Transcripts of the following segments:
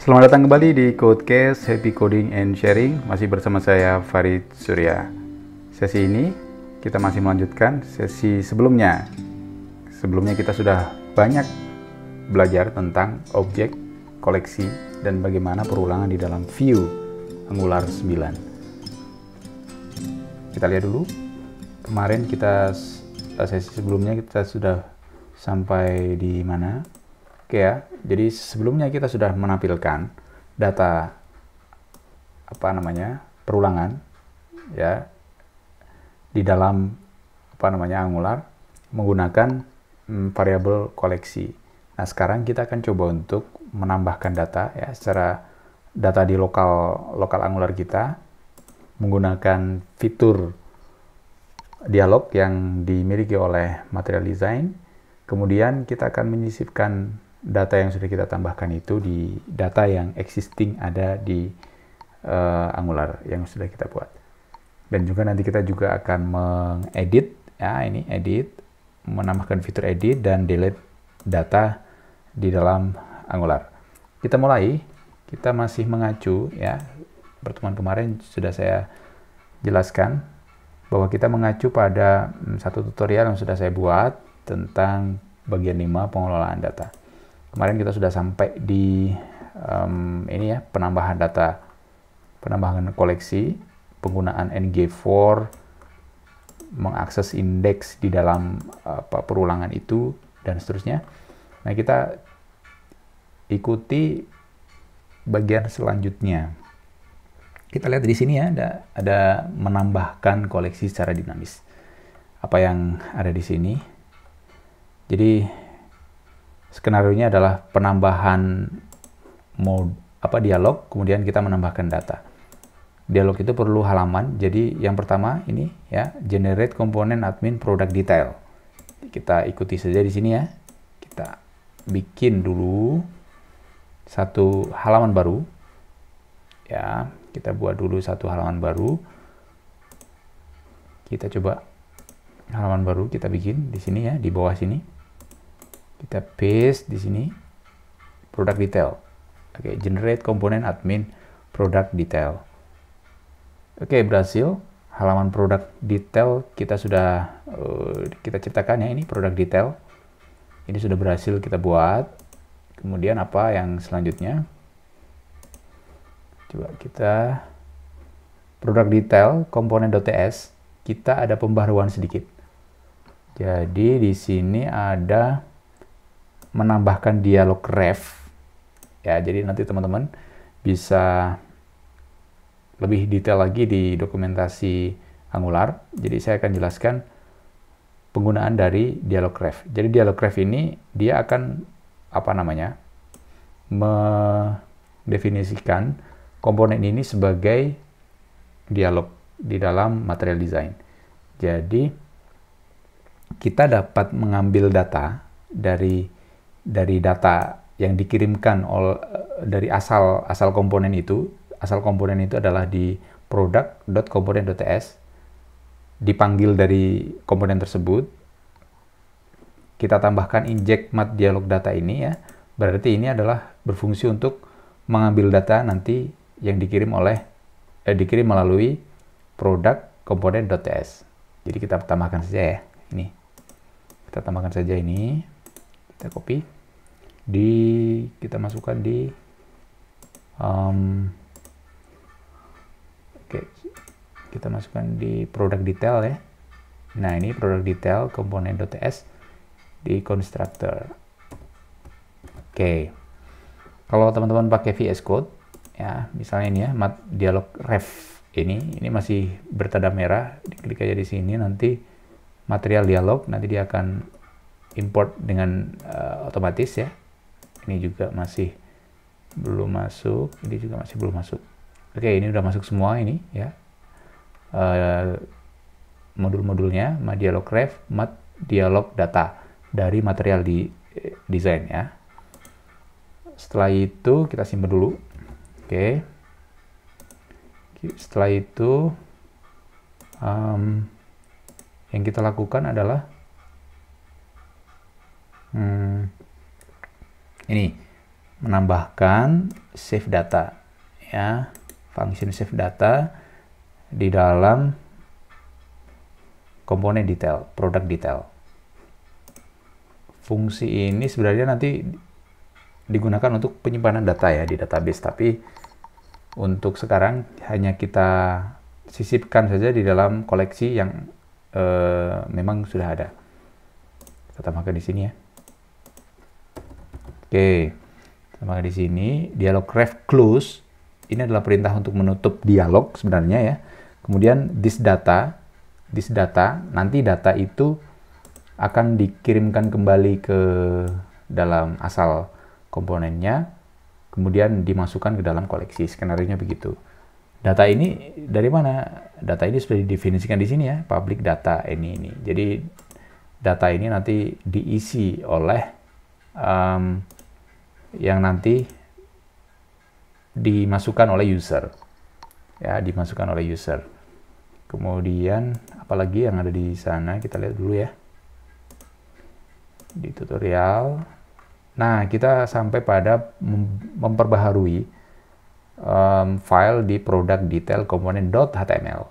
Selamat datang kembali di Codecast Happy Coding and Sharing. Masih bersama saya Farid Surya. Sesi ini kita masih melanjutkan sesi sebelumnya. Sebelumnya kita sudah banyak belajar tentang objek, koleksi, dan bagaimana perulangan di dalam view Angular 9. Kita lihat dulu. Kemarin sesi sebelumnya kita sudah sampai di mana? Oke ya, jadi sebelumnya kita sudah menampilkan data perulangan ya di dalam Angular menggunakan variabel koleksi. Nah, sekarang kita akan coba untuk menambahkan data ya secara data di lokal Angular kita menggunakan fitur dialog yang dimiliki oleh Material Design. Kemudian kita akan menyisipkan data yang sudah kita tambahkan itu di data yang existing ada di Angular yang sudah kita buat. Dan juga nanti kita juga akan mengedit ya, ini edit, menambahkan fitur edit dan delete data di dalam Angular. Kita mulai, kita masih mengacu ya, pertemuan kemarin sudah saya jelaskan bahwa kita mengacu pada satu tutorial yang sudah saya buat tentang bagian 5 pengelolaan data. Kemarin kita sudah sampai di ini ya, penambahan data, penambahan koleksi, penggunaan NG4, mengakses indeks di dalam perulangan itu, dan seterusnya. Nah, kita ikuti bagian selanjutnya. Kita lihat di sini ya, ada menambahkan koleksi secara dinamis. Apa yang ada di sini? Jadi skenarionya adalah penambahan dialog, kemudian kita menambahkan data. Dialog itu perlu halaman. Jadi yang pertama ini ya, generate component admin product detail. Kita ikuti saja di sini ya. Kita bikin dulu satu halaman baru. Ya, kita buat dulu satu halaman baru. Kita coba halaman baru kita bikin di sini ya, di bawah sini. Kita paste di sini product detail. Oke, generate component admin product detail. Oke, berhasil. Halaman product detail kita sudah kita ciptakan ya, ini product detail. Ini sudah berhasil kita buat. Kemudian apa yang selanjutnya? Coba kita product detail component.ts, kita ada pembaruan sedikit. Jadi di sini ada menambahkan dialog ref ya, jadi nanti teman-teman bisa lebih detail lagi di dokumentasi Angular. Jadi saya akan jelaskan penggunaan dari dialog ref. Jadi dialog ref ini dia akan mendefinisikan komponen ini sebagai dialog di dalam Material Design. Jadi kita dapat mengambil data dari data yang dikirimkan dari asal komponen itu. Asal komponen itu adalah di product.component.ts, dipanggil dari komponen tersebut. Kita tambahkan inject mat dialog data ini ya. Berarti ini adalah berfungsi untuk mengambil data nanti yang dikirim melalui product.component.ts. Jadi kita tambahkan saja ya, ini. Kita tambahkan saja ini. Kita copy. Kita masukkan di kita masukkan di product detail ya. Nah, ini product detail component.ts di constructor. Oke. Kalau teman-teman pakai VS Code ya, misalnya ini ya, mat dialog ref ini masih bertanda merah, diklik aja di sini, nanti material dialog, nanti dia akan import dengan otomatis ya. Ini juga masih belum masuk, ini juga masih belum masuk. Oke, ini udah masuk semua ini ya. Modul-modulnya, mat dialog ref, mat dialog data dari Material Design ya. Setelah itu kita simpan dulu. Oke. Setelah itu yang kita lakukan adalah ini menambahkan save data, ya, function save data di dalam komponen detail, product detail. Fungsi ini sebenarnya nanti digunakan untuk penyimpanan data ya di database, tapi untuk sekarang hanya kita sisipkan saja di dalam koleksi yang memang sudah ada. Kita tambahkan di sini ya. Oke, tambahkan di sini dialog ref close. Ini adalah perintah untuk menutup dialog sebenarnya ya. Kemudian this data, nanti data itu akan dikirimkan kembali ke dalam asal komponennya, kemudian dimasukkan ke dalam koleksi. Skenario-nya begitu. Data ini dari mana? Data ini sudah didefinisikan di sini ya, public data ini. Jadi data ini nanti diisi oleh yang nanti dimasukkan oleh user. Ya, dimasukkan oleh user. Kemudian apalagi yang ada di sana, kita lihat dulu ya. Di tutorial. Nah, kita sampai pada memperbaharui file di product detail komponen .html.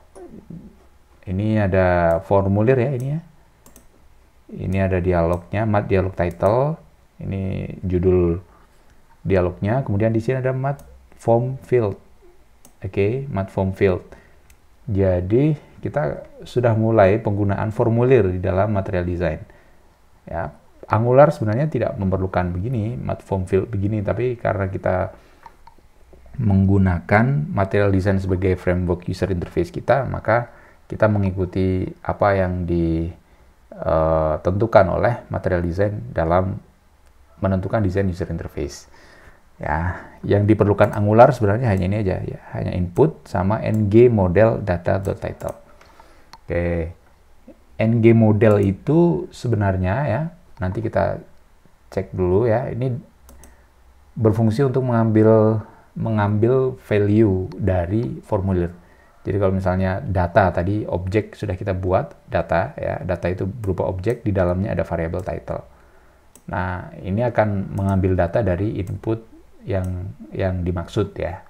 Ini ada formulir ya ini ya. Ini ada dialognya, mat dialog title. Ini judul dialognya. Kemudian di sini ada mat form field. Oke, mat form field. Jadi kita sudah mulai penggunaan formulir di dalam material design. Ya, Angular sebenarnya tidak memerlukan begini, mat form field begini, tapi karena kita menggunakan material design sebagai framework user interface kita, maka kita mengikuti apa yang ditentukan oleh material design dalam menentukan desain user interface. Ya, yang diperlukan Angular sebenarnya hanya ini aja ya, hanya input sama ng model data.title. Oke. ng model itu sebenarnya ya, nanti kita cek dulu ya, ini berfungsi untuk mengambil value dari formulir. Jadi kalau misalnya data tadi objek sudah kita buat data ya, data itu berupa objek, di dalamnya ada variabel title. Nah, ini akan mengambil data dari input yang dimaksud ya.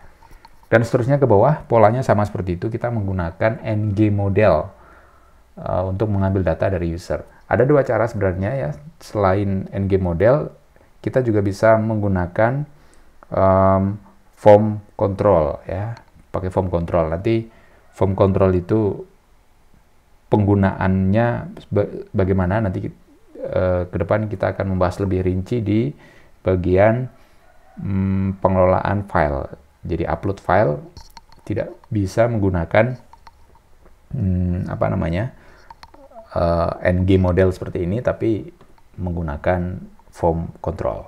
Dan seterusnya ke bawah, polanya sama seperti itu, kita menggunakan ng model untuk mengambil data dari user. Ada dua cara sebenarnya ya, selain ng model, kita juga bisa menggunakan form control ya, pakai form control. Nanti form control itu penggunaannya bagaimana nanti ke depan kita akan membahas lebih rinci di bagian pengelolaan file. Jadi upload file tidak bisa menggunakan ng model seperti ini, tapi menggunakan form control.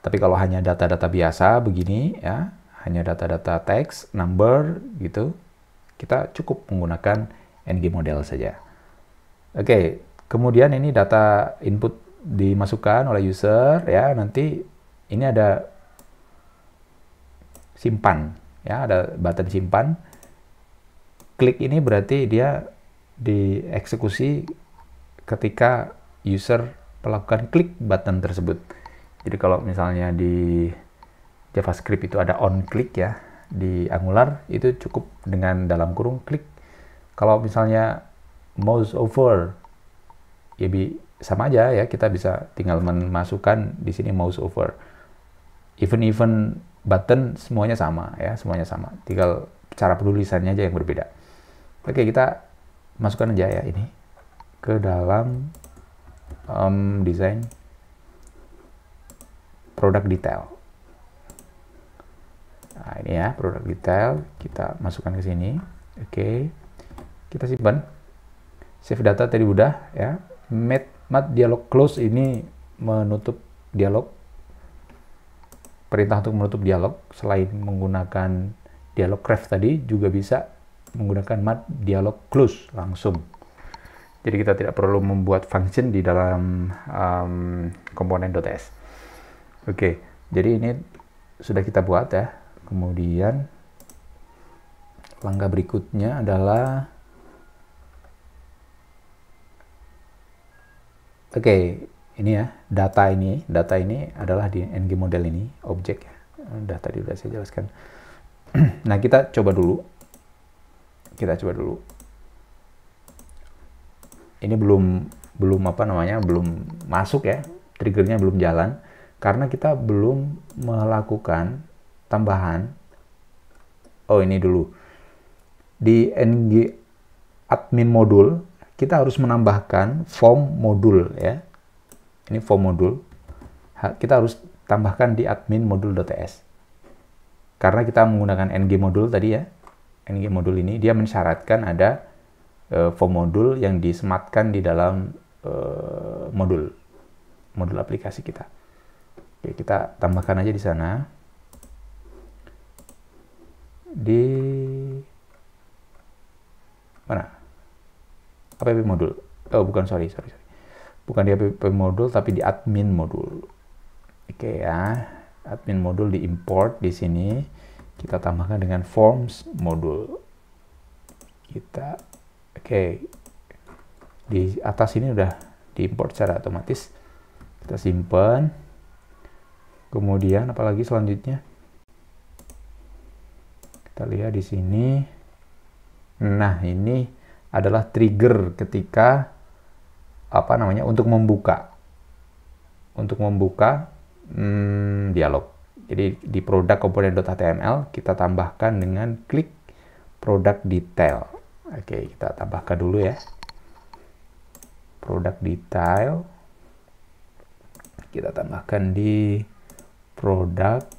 Tapi kalau hanya data-data biasa begini ya, hanya data-data teks, number gitu, kita cukup menggunakan ng model saja. Oke, kemudian ini data input dimasukkan oleh user ya, nanti ini ada simpan ya, ada button simpan. Klik ini berarti dia dieksekusi ketika user melakukan klik button tersebut. Jadi kalau misalnya di JavaScript itu ada on click ya, di Angular itu cukup dengan dalam kurung klik. Kalau misalnya mouse over, ya sama aja ya, kita bisa tinggal memasukkan di sini mouse over. Even button semuanya sama ya, semuanya sama. Tinggal cara penulisannya aja yang berbeda. Oke, kita masukkan aja ya ini ke dalam desain product detail. Nah, ini ya product detail, kita masukkan ke sini. Oke, kita simpan. Save data tadi udah ya. Mat dialog close ini menutup dialog. Perintah untuk menutup dialog selain menggunakan dialog ref tadi juga bisa menggunakan mat dialog close langsung. Jadi kita tidak perlu membuat function di dalam komponen.s. Oke, jadi ini sudah kita buat ya. Kemudian langkah berikutnya adalah ini ya, data ini adalah di ng model ini, objek ya. Data tadi udah saya jelaskan. Nah, kita coba dulu. Ini belum apa namanya, belum masuk ya, triggernya belum jalan karena kita belum melakukan tambahan. Oh, ini dulu di ng admin modul kita harus menambahkan form modul ya. Ini form modul kita harus tambahkan di admin modul.ts karena kita menggunakan ng modul tadi ya. ng modul ini dia mensyaratkan ada form modul yang disematkan di dalam modul aplikasi kita. Oke, kita tambahkan aja di sana di mana app modul. Oh, bukan, sorry, bukan di app modul tapi di admin modul. Oke ya, admin modul di import di sini kita tambahkan dengan forms modul. Oke, di atas ini udah diimport secara otomatis. Kita simpan. Kemudian apalagi selanjutnya? Kita lihat di sini. Nah, ini adalah trigger ketika apa namanya, untuk membuka dialog. Jadi di product component.html kita tambahkan dengan klik product detail. Oke, kita tambahkan dulu ya. Product detail. Kita tambahkan di product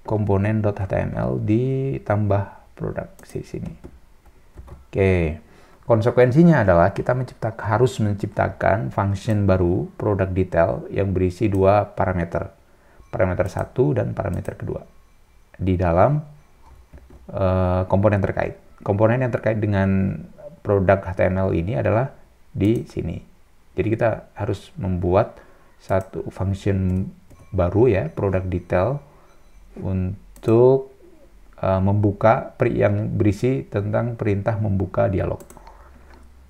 component.html ditambah produk di sini. Oke. Konsekuensinya adalah kita harus menciptakan function baru product detail yang berisi dua parameter. Parameter 1 dan parameter kedua di dalam komponen terkait. Komponen yang terkait dengan produk HTML ini adalah di sini. Jadi kita harus membuat satu function baru ya, product detail, untuk membuka yang berisi tentang perintah membuka dialog.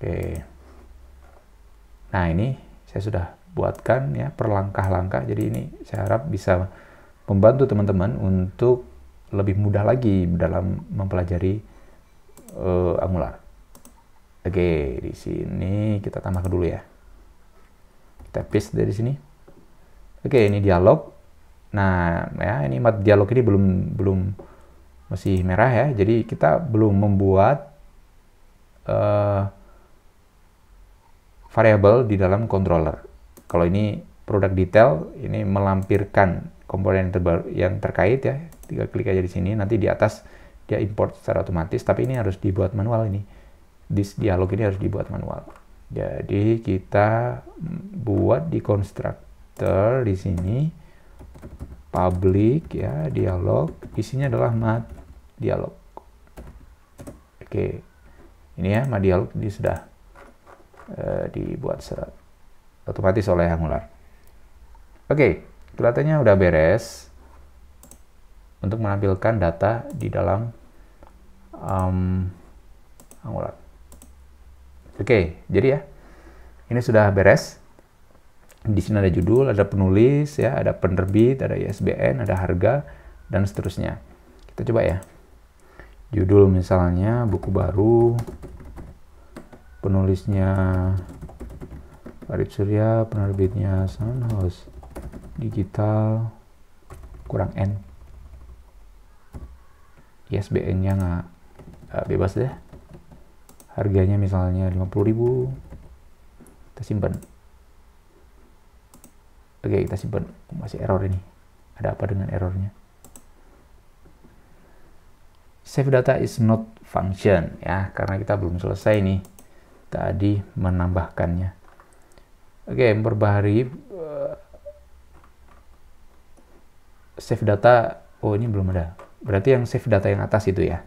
Oke. Nah, ini saya sudah buatkan ya per langkah-langkah. Jadi ini saya harap bisa membantu teman-teman untuk lebih mudah lagi dalam mempelajari Angular. Oke, di sini kita tambahkan dulu ya. Kita paste dari sini. Oke, ini dialog. Nah, ya ini dialog ini belum masih merah ya. Jadi kita belum membuat variabel di dalam controller. Kalau ini product detail, ini melampirkan komponen yang terkait ya. Tinggal klik aja di sini, nanti di atas dia import secara otomatis, tapi ini harus dibuat manual ini. This dialog ini harus dibuat manual. Jadi kita buat di constructor di sini public ya, dialog, isinya adalah dialog. Oke. Ini ya, dialog ini sudah dibuat secara otomatis oleh Angular. Oke, kelihatannya udah beres untuk menampilkan data di dalam Angular. Oke, jadi ya ini sudah beres. Di sini ada judul, ada penulis ya, ada penerbit, ada ISBN, ada harga, dan seterusnya. Kita coba ya. Judul misalnya buku baru, penulisnya Farid Surya, penerbitnya Sunhouse Digital, kurang N. ISBN-nya nggak bebas deh. Harganya misalnya 50.000. Kita simpan. Oke, kita simpan. Masih error ini. Ada apa dengan errornya? Save data is not function ya, karena kita belum selesai nih tadi menambahkannya. Oke, memperbaharui save data. Oh, ini belum ada. Berarti yang save data yang atas itu ya.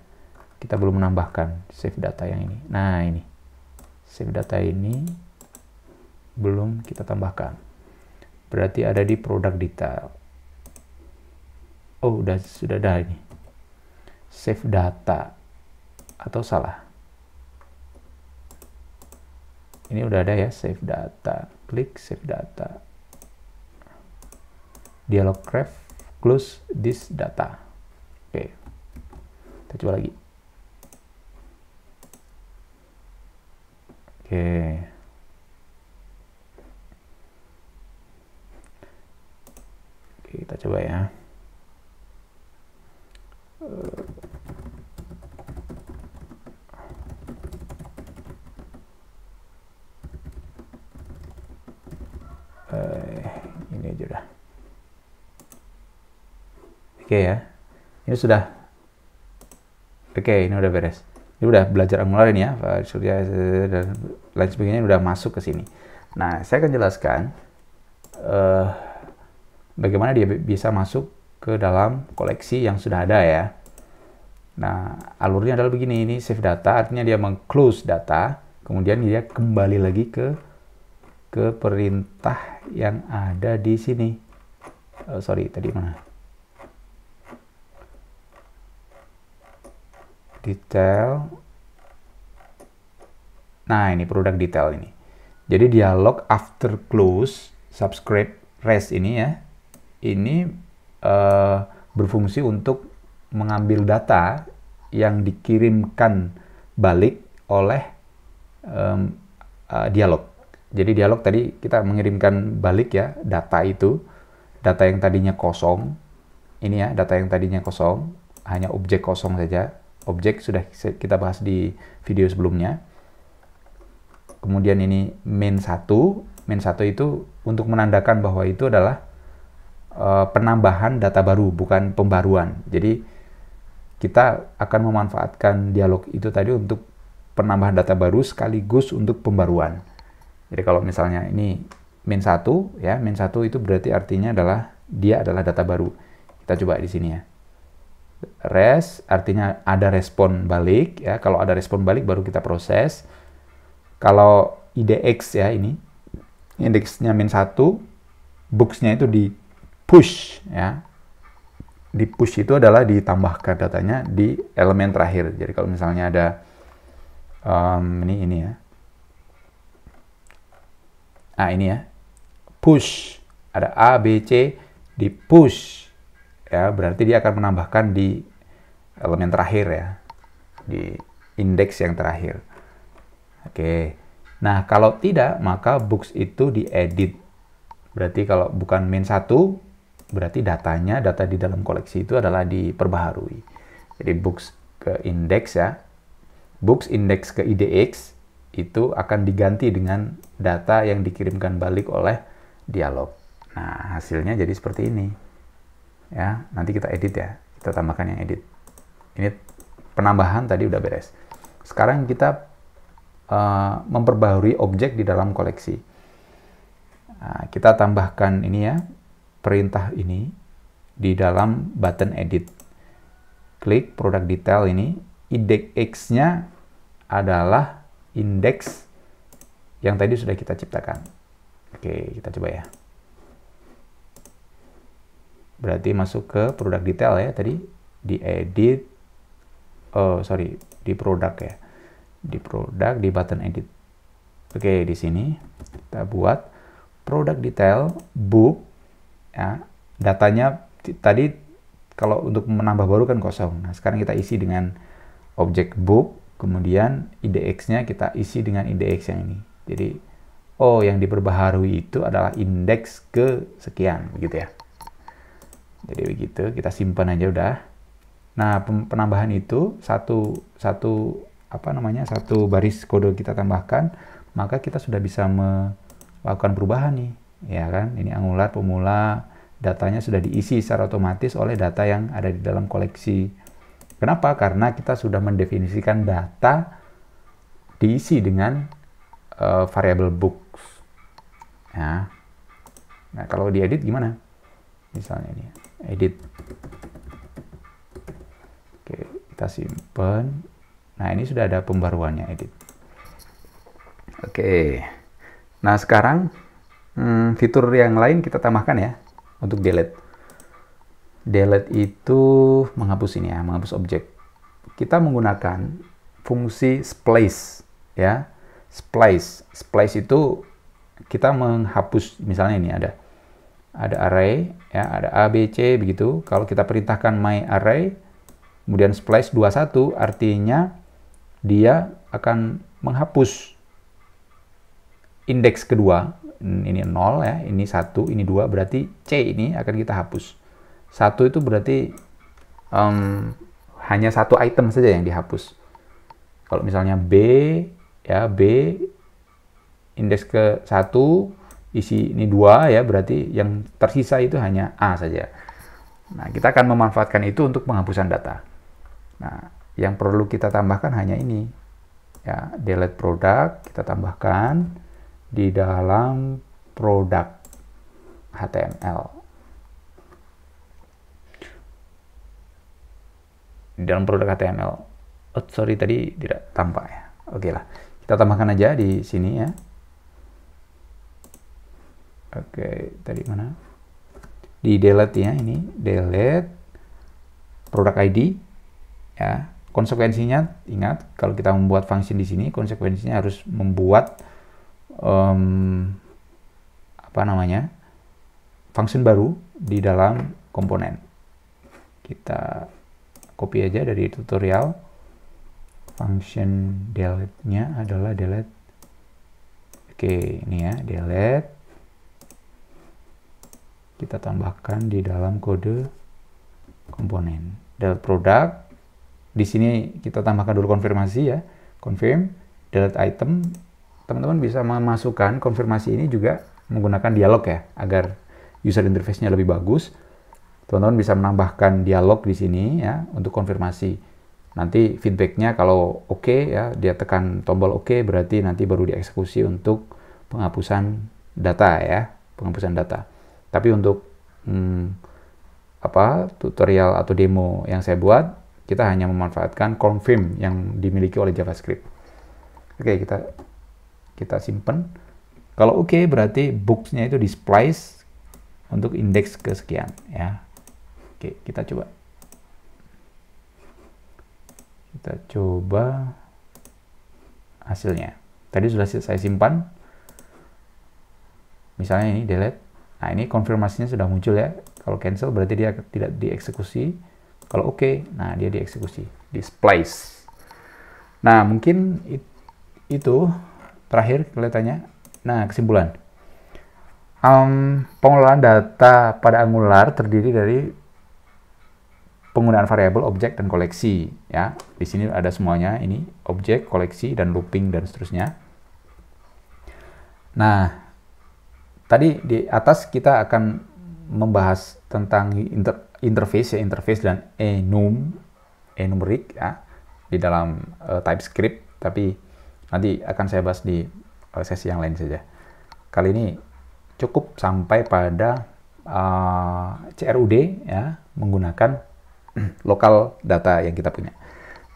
Kita belum menambahkan save data yang ini. Nah, ini. Save data ini belum kita tambahkan. Berarti ada di product detail. Oh, sudah ada ini. Save data. Atau salah. Ini udah ada ya, save data. Klik save data. dialog ref close this data. Oke, kita coba lagi. Oke, kita coba ya. Ini aja udah. Oke ya, ini sudah. Oke, ini udah beres. Ini udah belajar Angular ini ya, dan lain sebagainya udah masuk ke sini. Nah, saya akan jelaskan bagaimana dia bisa masuk ke dalam koleksi yang sudah ada ya. Nah, alurnya adalah begini, ini save data, artinya dia meng-close data, kemudian dia kembali lagi ke perintah yang ada di sini. Sorry, tadi mana? Detail. Nah, ini produk detail ini. Jadi dialog after close subscribe rest ini ya, ini berfungsi untuk mengambil data yang dikirimkan balik oleh dialog. Jadi dialog tadi kita mengirimkan balik ya data itu, data yang tadinya kosong, ini ya data yang tadinya kosong, hanya objek kosong saja. Objek sudah kita bahas di video sebelumnya. Kemudian ini main1 itu untuk menandakan bahwa itu adalah penambahan data baru, bukan pembaruan. Jadi kita akan memanfaatkan dialog itu tadi untuk penambahan data baru sekaligus untuk pembaruan. Jadi kalau misalnya ini main1 ya, main1 itu berarti artinya adalah dia adalah data baru. Kita coba di sini ya. Res artinya ada respon balik ya. Kalau ada respon balik baru kita proses. Kalau IDX ya, ini indeksnya main1, books-nya itu di push ya. Di push itu adalah ditambahkan datanya di elemen terakhir. Jadi kalau misalnya ada ini ya. Nah, ini ya. Push. Ada A, B, C di push. Ya, berarti dia akan menambahkan di elemen terakhir ya. Di indeks yang terakhir. Oke. Nah, kalau tidak maka books itu diedit. Berarti kalau bukan main1, berarti data di dalam koleksi itu adalah diperbaharui. Jadi books ke indeks ya. Books indeks ke IDX itu akan diganti dengan data yang dikirimkan balik oleh dialog. Nah, hasilnya jadi seperti ini. Ya, nanti kita edit ya. Kita tambahkan yang edit. Ini penambahan tadi udah beres. Sekarang kita memperbaharui objek di dalam koleksi. Nah, kita tambahkan ini ya, perintah ini di dalam button edit. Klik produk detail ini, IDX-nya adalah indeks yang tadi sudah kita ciptakan. Oke, kita coba ya. Berarti masuk ke produk detail ya tadi, di edit, di produk ya. Di produk, di button edit. Oke, di sini kita buat produk detail book ya. Datanya tadi kalau untuk menambah baru kan kosong. Nah, sekarang kita isi dengan objek book, kemudian IDX-nya kita isi dengan IDX yang ini. Jadi yang diperbaharui itu adalah indeks ke sekian begitu ya. Jadi begitu, kita simpan aja udah. Nah, penambahan itu satu baris kode kita tambahkan, maka kita sudah bisa melakukan perubahan nih, ya kan? Ini Angular pemula, datanya sudah diisi secara otomatis oleh data yang ada di dalam koleksi. Kenapa? Karena kita sudah mendefinisikan data diisi dengan variabel books. Ya. Nah, kalau diedit gimana? Misalnya ini, edit. Oke, kita simpan. Nah, ini sudah ada pembaruannya, edit. Oke. Nah, sekarang fitur yang lain kita tambahkan ya untuk delete. Delete itu menghapus ini ya, menghapus objek. Kita menggunakan fungsi splice ya. Splice itu kita menghapus, misalnya ini ada ada array, ya, ada A, B, C, begitu. Kalau kita perintahkan my array, kemudian splice 21, artinya dia akan menghapus indeks kedua. Ini 0 ya, ini 1, ini 2, berarti C ini akan kita hapus. 1 itu berarti hanya satu item saja yang dihapus. Kalau misalnya B, ya B indeks ke 1, isi ini 2 ya, berarti yang tersisa itu hanya A saja. Nah, kita akan memanfaatkan itu untuk penghapusan data. Nah, yang perlu kita tambahkan hanya ini. Ya, delete product kita tambahkan di dalam product HTML. Di dalam produk HTML. Oh, sorry, tadi tidak tampak ya. Oke lah. Kita tambahkan aja di sini ya. Oke, tadi mana? Di delete ya, ini delete product ID ya. Konsekuensinya ingat, kalau kita membuat function di sini, konsekuensinya harus membuat function baru di dalam komponen. Kita copy aja dari tutorial. Function delete-nya adalah delete. Oke, ini ya, delete. Kita tambahkan di dalam kode komponen. Delete product. Di sini kita tambahkan dulu konfirmasi ya. Confirm, delete item. Teman-teman bisa memasukkan konfirmasi ini juga menggunakan dialog ya, agar user interface-nya lebih bagus. Teman-teman bisa menambahkan dialog di sini ya untuk konfirmasi. Nanti feedback-nya kalau oke ya, dia tekan tombol oke, berarti nanti baru dieksekusi untuk penghapusan data ya, penghapusan data. Tapi untuk tutorial atau demo yang saya buat, kita hanya memanfaatkan confirm yang dimiliki oleh JavaScript. Oke, kita simpan. Kalau oke, berarti books-nya itu di splice untuk indeks kesekian ya. Oke, kita coba. Kita coba hasilnya. Tadi sudah saya simpan. Misalnya ini delete. Nah, ini konfirmasinya sudah muncul ya. Kalau cancel berarti dia tidak dieksekusi. Kalau oke, nah dia dieksekusi. Di splice. Nah, mungkin itu terakhir kelihatannya. Nah, kesimpulan. Pengelolaan data pada Angular terdiri dari penggunaan variabel, objek, dan koleksi. Ya, di sini ada semuanya. Ini objek, koleksi, dan looping, dan seterusnya. Nah, tadi di atas kita akan membahas tentang interface dan enumeric ya, di dalam TypeScript, tapi nanti akan saya bahas di sesi yang lain saja. Kali ini cukup sampai pada CRUD ya, menggunakan lokal data yang kita punya.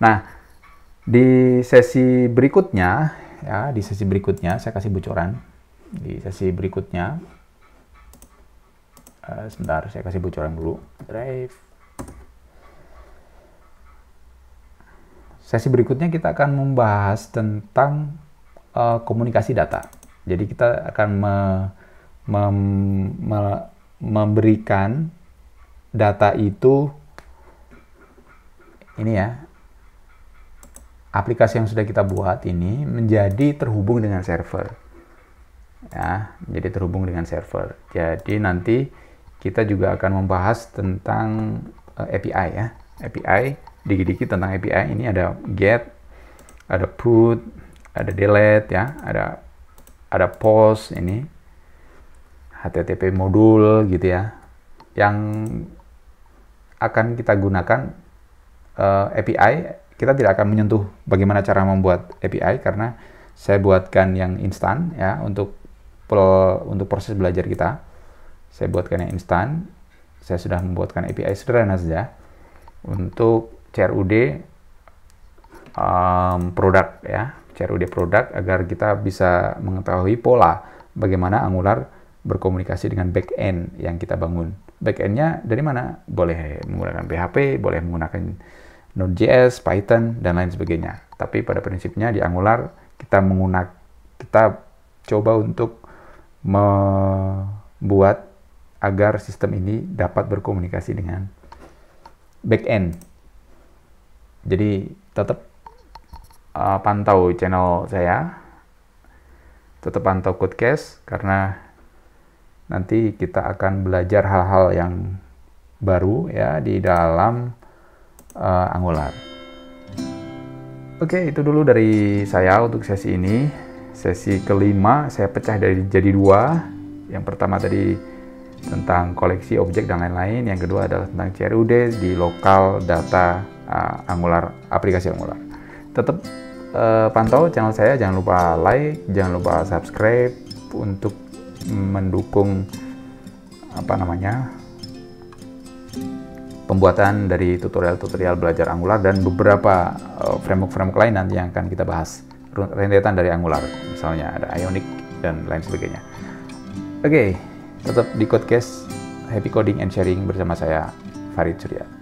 Nah, di sesi berikutnya ya, saya kasih bocoran. Di sesi berikutnya, sebentar, saya kasih bocoran dulu. Drive. Sesi berikutnya kita akan membahas tentang komunikasi data. Jadi kita akan memberikan data itu, ini ya, aplikasi yang sudah kita buat ini menjadi terhubung dengan server. Ya, menjadi terhubung dengan server. Jadi nanti kita juga akan membahas tentang API ya. API, dikit-dikit tentang API. Ini ada get, ada put, ada delete ya, ada post, ini HTTP modul gitu ya. Yang akan kita gunakan API, kita tidak akan menyentuh bagaimana cara membuat API karena saya buatkan yang instan ya untuk proses belajar kita. Saya buatkan yang instan. Saya sudah membuatkan API sederhana saja untuk CRUD produk ya, CRUD produk, agar kita bisa mengetahui pola bagaimana Angular berkomunikasi dengan backend yang kita bangun. Backend-nya dari mana? Boleh menggunakan PHP, boleh menggunakan Node.js, Python, dan lain sebagainya. Tapi pada prinsipnya di Angular kita coba untuk membuat agar sistem ini dapat berkomunikasi dengan back-end. Jadi tetap pantau channel saya, tetap pantau Codecast, karena nanti kita akan belajar hal-hal yang baru ya di dalam Angular. Oke, itu dulu dari saya untuk sesi ini. Sesi kelima saya pecah jadi dua. Yang pertama tadi tentang koleksi objek dan lain-lain. Yang kedua adalah tentang CRUD di lokal data Angular, aplikasi Angular. Tetap pantau channel saya, jangan lupa like, jangan lupa subscribe untuk mendukung pembuatan dari tutorial-tutorial belajar Angular dan beberapa framework lain nanti yang akan kita bahas, rentetan dari Angular, misalnya ada Ionic dan lain sebagainya. Oke, tetap di Codecast, happy coding and sharing bersama saya, Farid Surya.